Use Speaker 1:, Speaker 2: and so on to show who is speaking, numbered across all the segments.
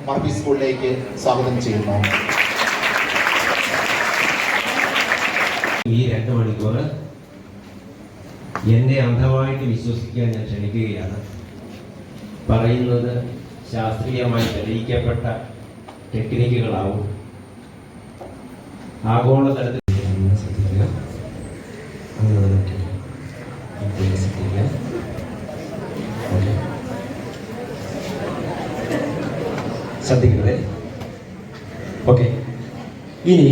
Speaker 1: മർബി സ്കൂളിലേക്ക് സ്വാഗതം ചെയ്യുന്നു.
Speaker 2: ഈ 2 മണിക്കൂർ എന്നെ അന്ധമായിട്ട് വിശ്വസിക്കാൻ ഞാൻ ക്ഷണിക്കുകയാണ്. പറയുന്നത് ശാസ്ത്രീയമായി തെളിയിക്കപ്പെട്ട ടെക്നിക്കുകളാവും. ആഗോളതലത്തിൽ ശ്രദ്ധിക്കണേ. ഓക്കെ, ഇനി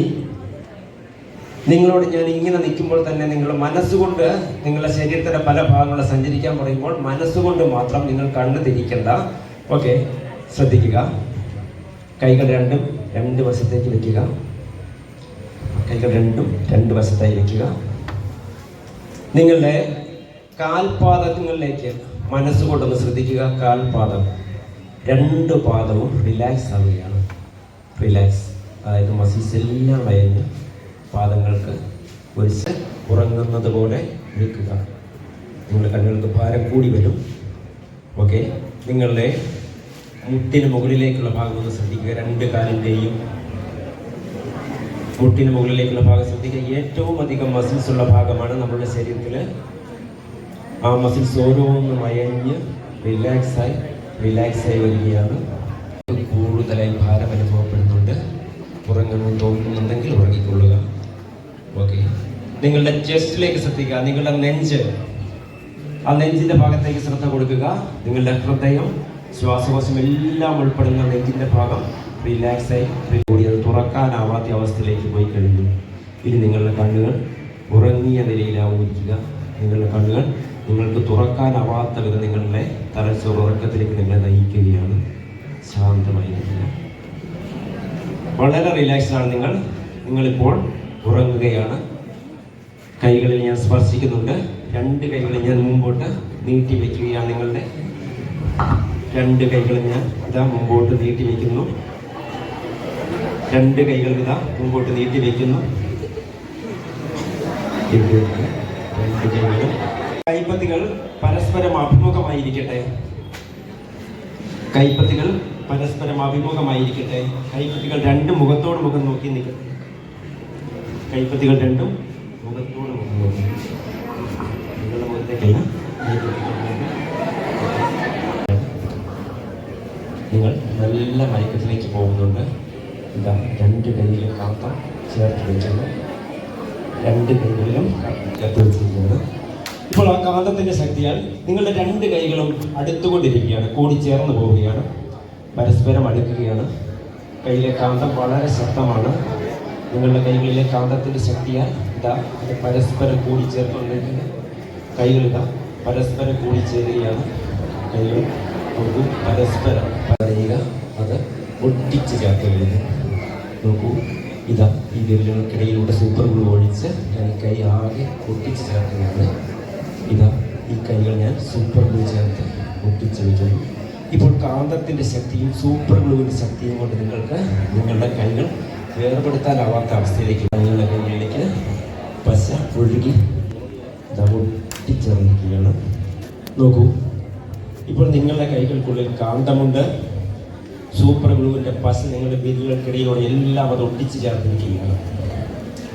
Speaker 2: നിങ്ങളോട് ഞാൻ ഇങ്ങനെ നിൽക്കുമ്പോൾ തന്നെ നിങ്ങൾ മനസ്സുകൊണ്ട് നിങ്ങളുടെ ശരീരത്തിന്റെ പല ഭാഗങ്ങളിൽ സഞ്ചരിക്കാൻ പറയുമ്പോൾ മനസ്സുകൊണ്ട് മാത്രം നിങ്ങൾ കണ്ണ് തിരിക്കണ്ട. ഓക്കെ, ശ്രദ്ധിക്കുക. കൈകൾ രണ്ടും 2 വശത്തേക്ക് വെക്കുക. കൈകൾ രണ്ടും 2 വശത്തായി വെക്കുക. നിങ്ങളുടെ കാൽപാദങ്ങളിലേക്ക് മനസ്സുകൊണ്ടൊന്ന് ശ്രദ്ധിക്കുക. കാൽപാദം 2 പാദവും റിലാക്സ് ആവുകയാണ്. റിലാക്സ്, അതായത് മസിൽസ് എല്ലാം വയഞ്ഞ് പാദങ്ങൾക്ക് ഒരു ഉറങ്ങുന്നത് പോലെ നിൽക്കുക. നിങ്ങളുടെ കണ്ണുകൾക്ക് ഭാരം കൂടി വരും. ഓക്കെ, നിങ്ങളുടെ മുട്ടിന് മുകളിലേക്കുള്ള ഭാഗം ഒന്ന് ശ്രദ്ധിക്കുക. 2 കാലിൻ്റെയും മുട്ടിന് മുകളിലേക്കുള്ള ഭാഗം ശ്രദ്ധിക്കുക. ഏറ്റവും അധികം മസിൽസ് ഉള്ള ഭാഗമാണ് നമ്മുടെ ശരീരത്തിൽ. ആ മസിൽസ് ഓരോന്നും അയഞ്ഞ് റിലാക്സായി വരികയാണ്. കൂടുതലായി ഭാരം അനുഭവപ്പെടുന്നുണ്ട്. ഉറങ്ങണമെന്ന് തോന്നുന്നുണ്ടെങ്കിൽ ഉറങ്ങിക്കൊള്ളുക. ഓക്കെ, നിങ്ങളുടെ ചെസ്റ്റിലേക്ക് ശ്രദ്ധിക്കുക. നിങ്ങളുടെ നെഞ്ച്, ആ നെഞ്ചിന്റെ ഭാഗത്തേക്ക് ശ്രദ്ധ കൊടുക്കുക. നിങ്ങളുടെ ഹൃദയം, ശ്വാസകോശം എല്ലാം ഉൾപ്പെടുന്ന നെഞ്ചിന്റെ ഭാഗം റിലാക്സായി കൂടി അത് തുറക്കാനാവാത്ത അവസ്ഥയിലേക്ക് പോയി കഴിഞ്ഞു. ഇനി നിങ്ങളുടെ കണ്ണുകൾ ഉറങ്ങിയ നിലയിലാവുക. നിങ്ങളുടെ കണ്ണുകൾ നിങ്ങൾക്ക് തുറക്കാനാവാത്ത വിധം നിങ്ങളുടെ തലച്ചോറ് ഉറക്കത്തിലേക്ക് നിങ്ങളെ നയിക്കുകയാണ്. ശാന്തമായിരിക്കുക. വളരെ റിലാക്സ്ഡാണ് നിങ്ങളിപ്പോൾ ഉറങ്ങുകയാണ്. കൈകളിൽ ഞാൻ സ്പർശിക്കുന്നുണ്ട്. 2 കൈകളിൽ ഞാൻ മുമ്പോട്ട് നീട്ടി വയ്ക്കുകയാണ്. നിങ്ങളുടെ 2 കൈകൾ ഞാൻ മുമ്പോട്ട് നീട്ടി വയ്ക്കുന്നു. 2 കൈകൾ മുമ്പോട്ട് നീട്ടി വയ്ക്കുന്നു. 2 കൈകളും കൈപ്പത്തികൾ പരസ്പരം അഭിമുഖമായിരിക്കട്ടെ. കൈപ്പത്തികൾ പരസ്പരം അഭിമുഖമായിരിക്കട്ടെ. കൈപ്പത്തികൾ 2 മുഖത്തോട് മുഖം നോക്കി നിൽക്കട്ടെ. കൈപ്പത്തികൾ 2 മുഖത്തോട് മുഖം നോക്കി. നിങ്ങളുടെ മുഖത്തേക്കല്ല, നിങ്ങൾ നല്ല മയക്കത്തിലേക്ക് പോകുന്നുണ്ട്. 2 കൈയിലും കാന്തം ചേർത്ത് വെച്ചിട്ടുണ്ട്. 2 കൈകളിലും ചേർത്ത് വെച്ചിരിക്കുന്നത്. ഇപ്പോൾ ആ കാന്തത്തിന്റെ ശക്തിയാൽ നിങ്ങളുടെ 2 കൈകളും അടുത്തുകൊണ്ടിരിക്കുകയാണ്, കൂടി ചേർന്ന് പോവുകയാണ്, പരസ്പരം അടുക്കുകയാണ്. കയ്യിലെ കാന്തം വളരെ ശക്തമാണ്. നിങ്ങളുടെ കൈകളിലെ കാന്തത്തിന്റെ ശക്തിയാൽ ഇത് പരസ്പരം കൂടി ചേർത്തുകൊണ്ടിരിക്കുന്ന കൈകൾ പരസ്പരം കൂടി ചേരുകയാണ്. കൈകൾ നോക്കൂ, പരസ്പരം പറയുക, അത് ഒട്ടിച്ച് ചേർത്ത് കഴിഞ്ഞു. നോക്കൂ, ഈ വിരലുകൾക്കിടയിലൂടെ സൂപ്പർ ഗ്ലൂ ഒഴിച്ച് ഞാൻ കൈ ആകെ ഒട്ടിച്ച് ചേർക്കുകയാണ്. ഈ കൈകൾ ഞാൻ സൂപ്പർ ഗ്ലൂ ചേർത്ത് ഒട്ടിച്ച് വയ്ക്കുന്നു. ഇപ്പോൾ കാന്തത്തിൻ്റെ ശക്തിയും സൂപ്പർ ഗ്ലൂവിൻ്റെ ശക്തിയും കൊണ്ട് നിങ്ങൾക്ക് നിങ്ങളുടെ കൈകൾ വേർപെടുത്താനാവാത്ത അവസ്ഥയിലേക്ക് നിങ്ങളുടെ കൈകളിലേക്ക് പശ ഒഴുകി ഒട്ടിച്ചേർന്നിരിക്കുകയാണ്. നോക്കൂ, ഇപ്പോൾ നിങ്ങളുടെ കൈകൾക്കുള്ളിൽ കാന്തമുണ്ട്. സൂപ്പർ ഗ്ലൂവിൻ്റെ പശ നിങ്ങളുടെ വിരലുകൾക്കിടയിലൂടെ എല്ലാം അത് ഒട്ടിച്ച് ചേർത്തിരിക്കുകയാണ്.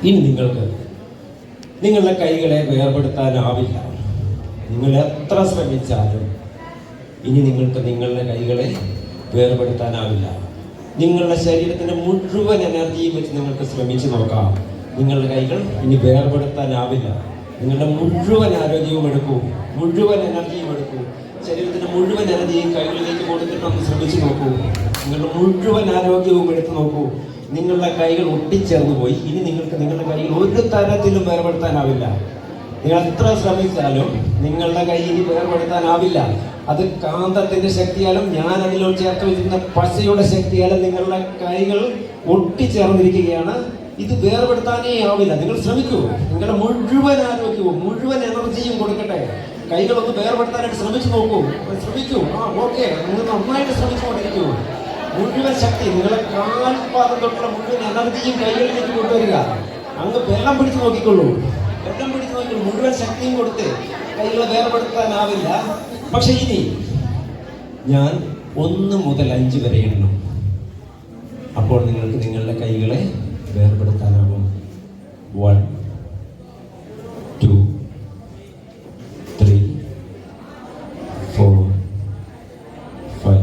Speaker 2: ഇനി നിങ്ങൾക്ക് നിങ്ങളുടെ കൈകളെ വേർപെടുത്താനാവില്ല. നിങ്ങൾ എത്ര ശ്രമിച്ചാലും ഇനി നിങ്ങൾക്ക് നിങ്ങളുടെ കൈകളെ വേർപെടുത്താനാവില്ല. നിങ്ങളുടെ ശരീരത്തിൻ്റെ മുഴുവൻ എനർജിയും വെച്ച് നിങ്ങൾക്ക് ശ്രമിച്ചു നോക്കാം. നിങ്ങളുടെ കൈകൾ ഇനി വേർപെടുത്താനാവില്ല. നിങ്ങളുടെ മുഴുവൻ ആരോഗ്യവും എടുക്കൂ, മുഴുവൻ എനർജിയും എടുക്കൂ. ശരീരത്തിൻ്റെ മുഴുവൻ എനർജിയും കൈകളിലേക്ക് കൊടുത്തിട്ടൊന്ന് ശ്രമിച്ചു നോക്കൂ. നിങ്ങളുടെ മുഴുവൻ ആരോഗ്യവും എടുത്തു നോക്കൂ. നിങ്ങളുടെ കൈകൾ ഒട്ടിച്ചേർന്ന് പോയി. ഇനി നിങ്ങൾക്ക് നിങ്ങളുടെ കൈകൾ ഒരു തരത്തിലും വേർപെടുത്താനാവില്ല. നിങ്ങൾ എത്ര ശ്രമിച്ചാലും നിങ്ങളുടെ കൈ ഇനി വേർപെടുത്താനാവില്ല. അത് കാന്തത്തിന്റെ ശക്തിയാലും ഞാൻ അതിലോട്ട് ചേർത്ത് വെച്ചിരുന്ന പശയുടെ ശക്തിയാലും നിങ്ങളുടെ കൈകൾ ഒട്ടിച്ചേർന്നിരിക്കുകയാണ്. ഇത് വേർപെടുത്താനേ ആവില്ല. നിങ്ങൾ ശ്രമിക്കൂ. നിങ്ങളുടെ മുഴുവൻ ആരോഗ്യവും മുഴുവൻ എനർജിയും കൊടുക്കട്ടെ. കൈകളൊന്ന് വേർപെടുത്താനായിട്ട് ശ്രമിച്ചു നോക്കൂ. ശ്രമിക്കൂ. ഓക്കെ, നിങ്ങൾ നന്നായിട്ട് ശ്രമിച്ചുകൊണ്ടിരിക്കൂ. മുഴുവൻ ശക്തി നിങ്ങളുടെ കാൽപാദം തൊട്ടുള്ള മുഴുവൻ എനർജിയും കൈകളിലേക്ക് കൊണ്ടുവരിക. അങ്ങ് വെള്ളം പിടിച്ച് നോക്കിക്കൊള്ളൂ. വെള്ളം പിടിച്ച് നോക്കിക്കൊള്ളൂ. മുഴുവൻ ശക്തിയും കൊടുത്ത് കൈകളെ വേർപെടുത്താനാവില്ല. പക്ഷെ ഇനി ഞാൻ 1 മുതൽ 5 വരെ എണ്ണും. അപ്പോൾ നിങ്ങൾക്ക് നിങ്ങളുടെ കൈകളെ വേർപെടുത്താനാകും. 1 2 3 4 5.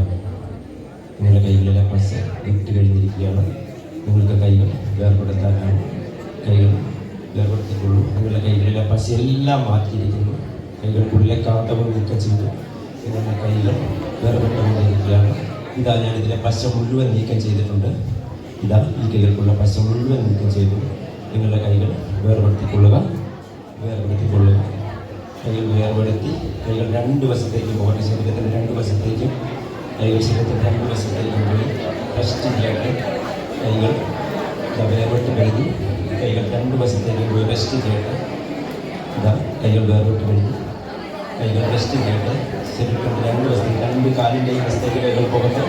Speaker 2: നിങ്ങളുടെ കൈകളിലെ പശ ഇട്ട് കഴിഞ്ഞിരിക്കുകയാണ്. നിങ്ങൾക്ക് കൈകൾ വേർപെടുത്താനാകും. കൈകൾ വേർപെടുത്തിക്കൊള്ളൂ. നിങ്ങളുടെ കൈകളിലെ പശ എല്ലാം മാറ്റിയിരിക്കുന്നു. കൈകൾക്കുള്ളിലെ കാന്തവും നീക്കം ചെയ്തു. നിങ്ങളുടെ കൈകൾ വേർപെട്ടുകൊണ്ടിരിക്കുകയാണ്. ഇതാ, ഞാൻ ഇതിലെ പശ മുഴുവൻ നീക്കം ചെയ്തിട്ടുണ്ട്. ഇതാ, ഈ കൈകൾക്കുള്ള പശ മുഴുവൻ നീക്കം ചെയ്തു. നിങ്ങളുടെ കൈകൾ വേർപെടുത്തിക്കൊള്ളുക. കൈകൾ വേർപെടുത്തി കൈകൾ 2 വശത്തേക്കും പോകട്ടെ. ശരീരത്തിൻ്റെ 2 വശത്തേക്കും കൈകൾ ശരീരത്തിൻ്റെ 2 വശത്തേക്കും പോയി റെസ്റ്റ് ചെയ്യട്ടെ. കൈകൾ വേർപെട്ട് കഴിഞ്ഞു. കൈകൾ 2 വശത്തേക്കും പോയി റെസ്റ്റ് ചെയ്യട്ടെ. ഇതാ, കൈകൾ വേർപെട്ട് കഴിഞ്ഞു. കൈകൾ റെസ്റ്റ് ചെയ്യട്ടെ. ശരീരത്തിൻ്റെ 2 വശത്തേക്ക് 2 കാലിൻ്റെയും വശത്തേക്ക് കൈകൾ പോകട്ടെ.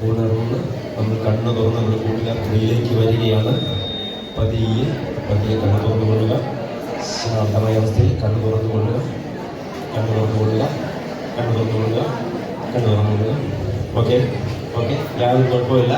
Speaker 2: ഉണർന്ന് നമ്മൾ കണ്ണു തുറന്ന് നമ്മൾ കൂടുതൽ ഉള്ളിലേക്ക് വരികയാണ്. പതിയെ കണ്ണു തുറന്നുകൊള്ളുക. ശാന്തമായ അവസ്ഥയിൽ കണ്ണു തുറന്നുകൊള്ളുക. ഓക്കെ, യാതൊരു കുഴപ്പമില്ല.